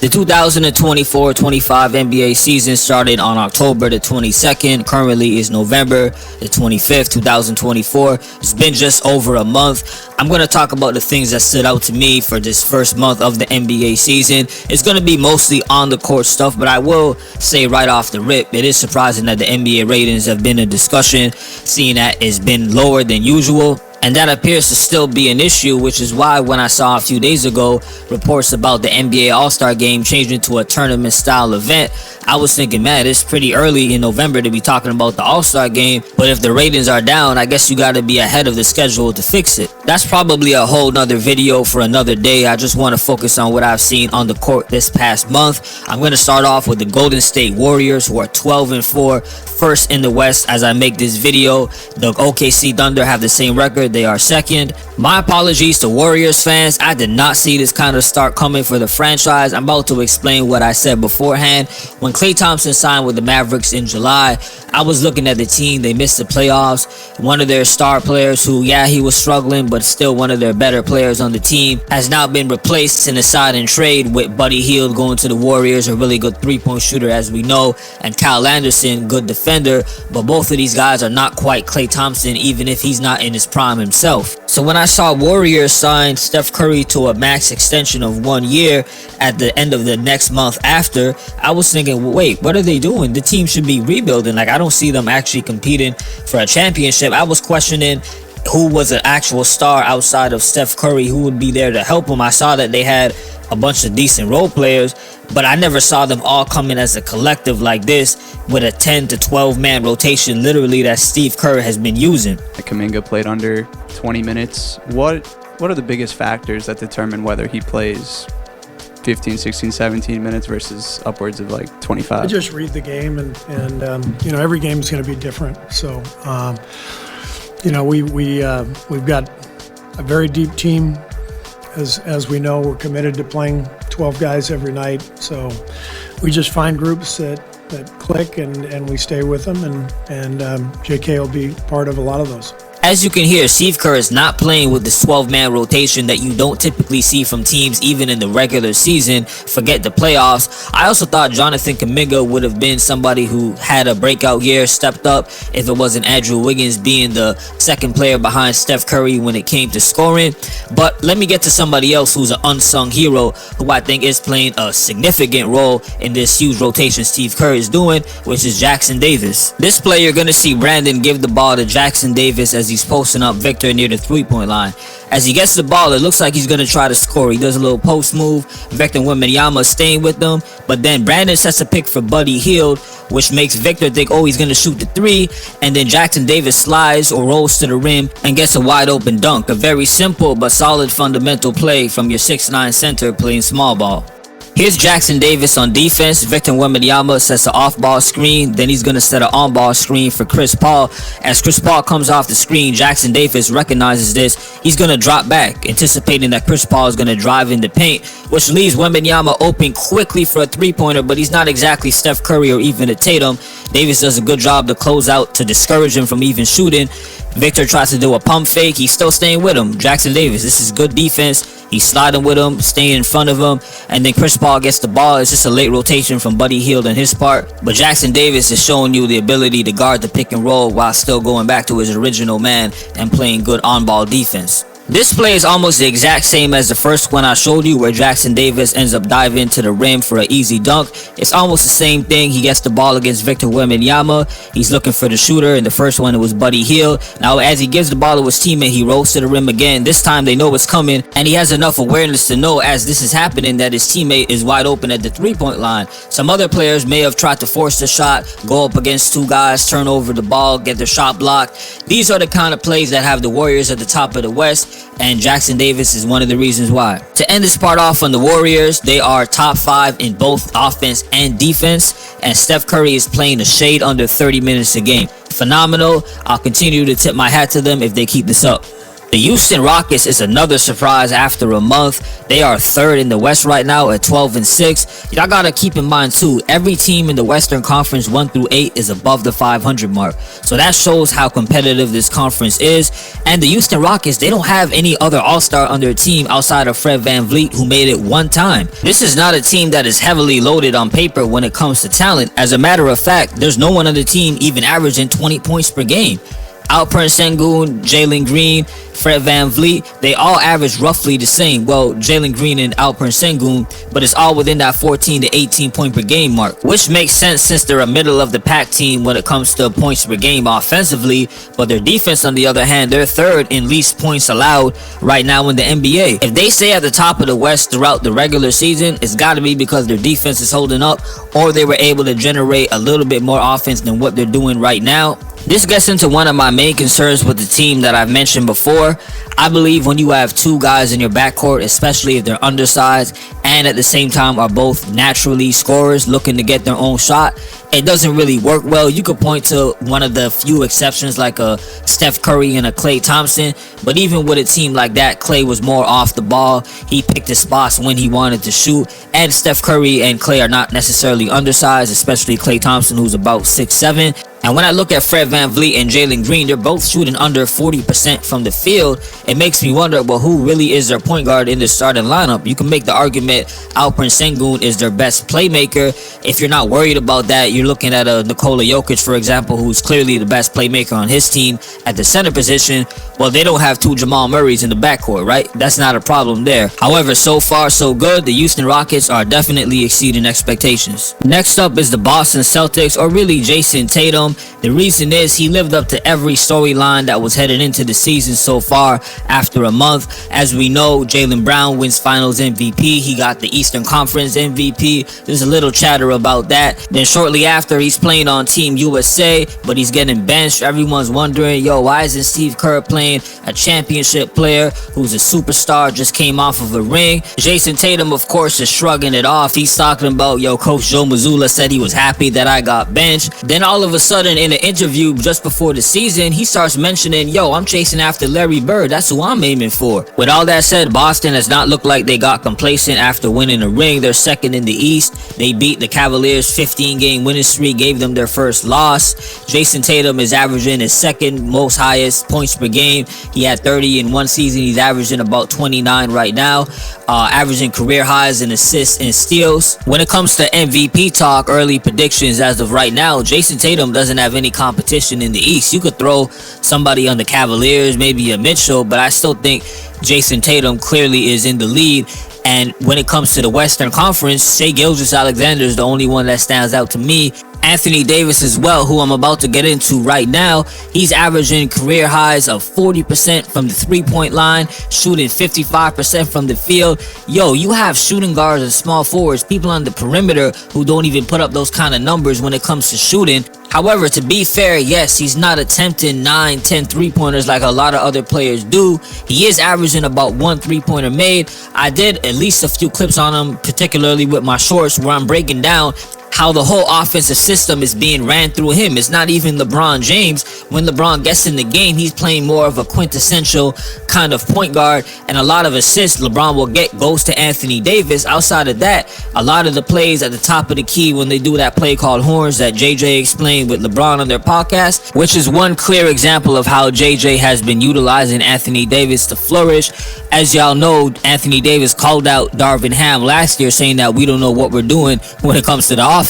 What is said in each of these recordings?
The 2024-25 NBA season started on October the 22nd. Currently is November the 25th, 2024. It's been just over a month. I'm going to talk about the things that stood out to me for this first month of the NBA season. It's going to be mostly on the court stuff, but I will say right off the rip, it is surprising that the NBA ratings have been a discussion, seeing that it's been lower than usual. And that appears to still be an issue, which is why when I saw a few days ago reports about the NBA All-Star Game changing to a tournament-style event, I was thinking, man, it's pretty early in November to be talking about the All-Star Game, but if the ratings are down, I guess you got to be ahead of the schedule to fix it. That's probably a whole nother video for another day. I just want to focus on what I've seen on the court this past month. I'm going to start off with the Golden State Warriors, who are 12-4, first in the West as I make this video. The OKC Thunder have the same record. They are second. My apologies to Warriors fans. I did not see this kind of start coming for the franchise. I'm about to explain what I said beforehand. When Klay Thompson signed with the Mavericks in July, I was looking at the team. They missed the playoffs. One of their star players who, yeah, he was struggling, but still one of their better players on the team, has now been replaced in a sign-and trade with Buddy Hield going to the Warriors, a really good three-point shooter as we know, and Kyle Anderson, good defender, but both of these guys are not quite Klay Thompson, even if he's not in his prime himself. So when I saw Warriors sign Steph Curry to a max extension of 1 year at the end of the next month after, I was thinking, wait, what are they doing? The team should be rebuilding. Like, I don't see them actually competing for a championship. I was questioning who was an actual star outside of Steph Curry, who would be there to help him. I saw that they had a bunch of decent role players, but I never saw them all coming as a collective like this with a 10 to 12 man rotation, literally, that Steve Kerr has been using. Kuminga played under 20 minutes. What are the biggest factors that determine whether he plays 15, 16, 17 minutes versus upwards of like 25? I just read the game, and every game is going to be different. So, we've got a very deep team. As we know, we're committed to playing 12 guys every night. So we just find groups that click and we stay with them, and JK will be part of a lot of those. As you can hear, Steve Kerr is not playing with this 12-man rotation that you don't typically see from teams even in the regular season, forget the playoffs. I also thought Jonathan Kuminga would have been somebody who had a breakout year, stepped up, if it wasn't Andrew Wiggins being the second player behind Steph Curry when it came to scoring. But let me get to somebody else who's an unsung hero, who I think is playing a significant role in this huge rotation Steve Kerr is doing, which is Jackson Davis. This play, you're going to see Brandon give the ball to Jackson Davis as he's posting up Victor near the three-point line. As he gets the ball, it looks like he's going to try to score. He does a little post move. Victor Wembanyama staying with them, but then Brandon sets a pick for Buddy Hield, which makes Victor think, oh, he's going to shoot the three, and then Jackson Davis slides or rolls to the rim and gets a wide open dunk. A very simple but solid fundamental play from your 6'9" center playing small ball. Here's Jackson Davis on defense. Victor Wembanyama sets an off-ball screen. Then he's going to set an on-ball screen for Chris Paul. As Chris Paul comes off the screen, Jackson Davis recognizes this. He's going to drop back, anticipating that Chris Paul is going to drive in the paint, which leaves Wembanyama open quickly for a three-pointer, but he's not exactly Steph Curry or even a Tatum. Davis does a good job to close out to discourage him from even shooting. Victor tries to do a pump fake. He's still staying with him. Jackson Davis, this is good defense. He's sliding with him, staying in front of him, and then Chris Paul gets the ball. It's just a late rotation from Buddy Hield on his part. But Jackson Davis is showing you the ability to guard the pick and roll while still going back to his original man and playing good on-ball defense. This play is almost the exact same as the first one I showed you, where Jackson Davis ends up diving to the rim for an easy dunk. It's almost the same thing. He gets the ball against Victor Wembanyama. He's looking for the shooter. In the first one, it was Buddy Hield. Now, as he gives the ball to his teammate, he rolls to the rim again. This time, they know it's coming, and he has enough awareness to know as this is happening that his teammate is wide open at the three-point line. Some other players may have tried to force the shot, go up against two guys, turn over the ball, get their shot blocked. These are the kind of plays that have the Warriors at the top of the West, and Jackson Davis is one of the reasons why. To end this part off on the Warriors, they are top 5 in both offense and defense, and Steph Curry is playing a shade under 30 minutes a game. Phenomenal. I'll continue to tip my hat to them if they keep this up. The Houston Rockets is another surprise after a month. They are third in the West right now at 12-6. Y'all gotta keep in mind too, every team in the Western Conference 1 through 8 is above the 500 mark. So that shows how competitive this conference is. And the Houston Rockets, they don't have any other all-star on their team outside of Fred VanVleet, who made it one time. This is not a team that is heavily loaded on paper when it comes to talent. As a matter of fact, there's no one on the team even averaging 20 points per game. Alperen Sengun, Jalen Green, Fred VanVleet, they all average roughly the same. Well, Jalen Green and Alperen Sengun, but it's all within that 14 to 18 point per game mark, which makes sense since they're a middle of the pack team when it comes to points per game offensively. But their defense, on the other hand, they're third in least points allowed right now in the NBA. If they stay at the top of the West throughout the regular season, it's got to be because their defense is holding up, or they were able to generate a little bit more offense than what they're doing right now. This gets into one of my main concerns with the team that I've mentioned before. I believe when you have two guys in your backcourt, especially if they're undersized and at the same time are both naturally scorers looking to get their own shot, it doesn't really work well. You could point to one of the few exceptions like a Steph Curry and a Klay Thompson, but even with a team like that, Klay was more off the ball. He picked his spots when he wanted to shoot, and Steph Curry and Klay are not necessarily undersized, especially Klay Thompson, who's about 6'7". And when I look at Fred VanVleet and Jalen Green, they're both shooting under 40% from the field. It makes me wonder, well, who really is their point guard in the starting lineup? You can make the argument Alperen Sengun is their best playmaker. If you're not worried about that, you're looking at a Nikola Jokic, for example, who's clearly the best playmaker on his team at the center position. Well, they don't have two Jamal Murrays in the backcourt, right? That's not a problem there. However, so far so good. The Houston Rockets are definitely exceeding expectations. Next up is the Boston Celtics, or really Jayson Tatum. The reason is he lived up to every storyline that was headed into the season so far after a month. As we know, Jaylen Brown wins Finals MVP. He got the Eastern Conference MVP. There's a little chatter about that. Then shortly after, he's playing on Team USA, but he's getting benched. Everyone's wondering, yo, why isn't Steve Kerr playing a championship player who's a superstar, just came off of a ring? Jayson Tatum, of course, is shrugging it off. He's talking about, yo, Coach Joe Mazzulla said he was happy that I got benched. Then all of a sudden, in an interview just before the season, he starts mentioning, yo, I'm chasing after Larry Bird. That's who I'm aiming for. With all that said, Boston has not looked like they got complacent after winning a ring. They're second in the East. They beat the Cavaliers' 15-game winning streak, gave them their first loss. Jayson Tatum is averaging his second most highest points per game. He had 30 in one season. He's averaging about 29 right now, averaging career highs in assists and steals. When it comes to MVP talk, early predictions as of right now, Jayson Tatum doesn't have any competition in the East. You could throw somebody on the Cavaliers, maybe a Mitchell, but I still think Jayson Tatum clearly is in the lead. And when it comes to the Western Conference, Shai Gilgeous-Alexander is the only one that stands out to me. Anthony Davis as well, who I'm about to get into right now. He's averaging career highs of 40% from the three-point line, shooting 55% from the field. Yo, you have shooting guards and small forwards, people on the perimeter who don't even put up those kind of numbers when it comes to shooting. However, to be fair, yes, he's not attempting 9, 10 three-pointers like a lot of other players do. He is averaging about 1 three-pointer made. I did at least a few clips on him, particularly with my shorts, where I'm breaking down how the whole offensive system is being ran through him. It's not even LeBron James. When LeBron gets in the game, he's playing more of a quintessential kind of point guard, and a lot of assists LeBron will get goes to Anthony Davis. Outside of that, a lot of the plays at the top of the key when they do that play called horns that JJ explained with LeBron on their podcast, which is one clear example of how JJ has been utilizing Anthony Davis to flourish. As y'all know, Anthony Davis called out Darvin Ham last year, saying that we don't know what we're doing when it comes to the offense.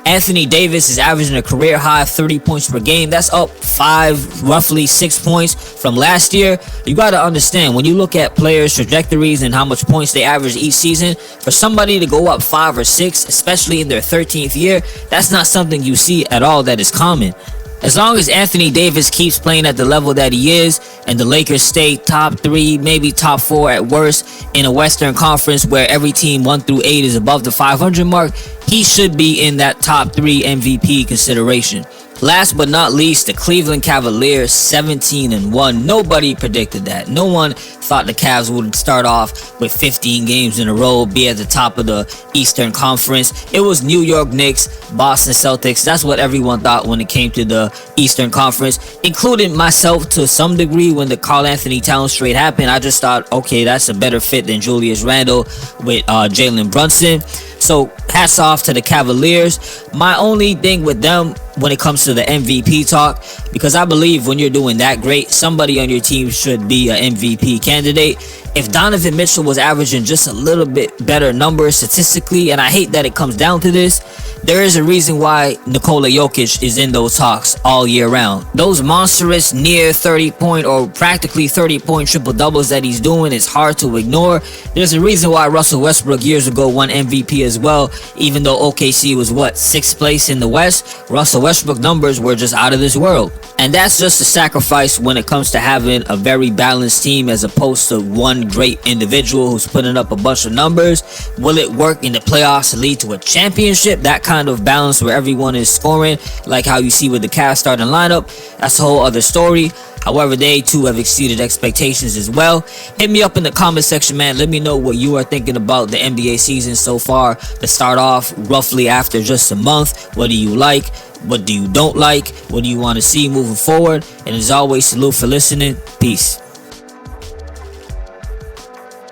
Anthony Davis is averaging a career high 30 points per game. That's up roughly 6 points from last year. You got to understand, when you look at players' trajectories and how much points they average each season, for somebody to go up 5 or 6, especially in their 13th year, that's not something you see at all that is common. As long as Anthony Davis keeps playing at the level that he is, and the Lakers stay top 3, maybe top 4 at worst, in a Western Conference where every team 1 through 8 is above the 500 mark, he should be in that top 3 MVP consideration. Last but not least, the Cleveland Cavaliers 17-1. Nobody predicted that. No one thought the Cavs would start off with 15 games in a row, be at the top of the Eastern Conference. It was New York Knicks, Boston Celtics. That's what everyone thought when it came to the Eastern Conference, including myself to some degree. When the Karl Anthony Towns trade happened, I just thought, okay, that's a better fit than Julius Randle with Jalen Brunson. So hats off to the Cavaliers. My only thing with them when it comes to the MVP talk, because I believe when you're doing that great, somebody on your team should be an MVP candidate. If Donovan Mitchell was averaging just a little bit better numbers statistically, and I hate that it comes down to this, there is a reason why Nikola Jokic is in those talks all year round. Those monstrous near 30-point or practically 30-point triple-doubles that he's doing is hard to ignore. There's a reason why Russell Westbrook years ago won MVP as well, even though OKC was 6th place in the West. Russell Westbrook numbers were just out of this world. And that's just a sacrifice when it comes to having a very balanced team as opposed to one great individual who's putting up a bunch of numbers. Will it work in the playoffs to lead to a championship? That kind of balance where everyone is scoring, like how you see with the Cavs starting lineup, that's a whole other story. However, they too have exceeded expectations as well. Hit me up in the comment section, man. Let me know what you are thinking about the NBA season so far to start off roughly after just a month. What do you like? What do you don't like? What do you want to see moving forward? And as always, salute for listening. Peace.